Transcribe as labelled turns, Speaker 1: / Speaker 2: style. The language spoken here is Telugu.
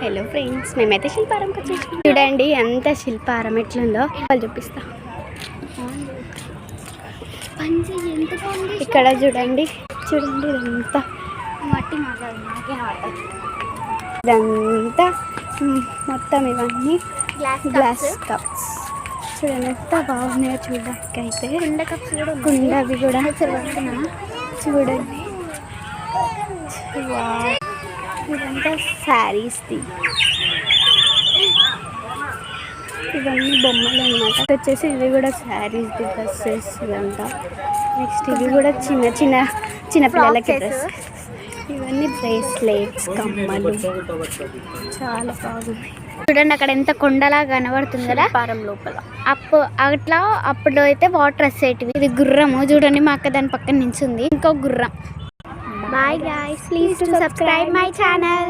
Speaker 1: హలో ఫ్రెండ్స్, మేమైతే శిల్పారంకి వచ్చేసాం. చూడండి ఎంత శిల్పారం ఎట్లుందో వాళ్ళు చూపిస్తా. ఇక్కడ చూడండి ఇదంతా మట్టి ఇదంతా మొత్తం ఇవన్నీ గ్లాస్ కప్స్. చూడండి ఎంత బాగున్నాయో చూడడానికి. అయితే కుండవి కూడా చూడండి. ఇదంతా శారీస్ది, ఇవన్నీ బొమ్మలు అన్నమాట. వచ్చేసి ఇవి కూడా శారీస్ది డ్రెస్సెస్ ఇదంతా. నెక్స్ట్ ఇవి కూడా చిన్న పిల్లలకి డ్రెస్. ఇవన్నీ బ్రేస్లెట్స్, కమ్మలు చాలా బాగున్నాయి. చూడండి అక్కడ ఎంత కొండలా కనబడుతుంది కదా పారం లోపల. అప్పుడు అయితే వాటర్ వచ్చేటివి. ఇది గుర్రము చూడండి, మా అక్క దాని పక్కన నించుంది. ఇంకో గుర్రం. Bye guys, please to subscribe my channel.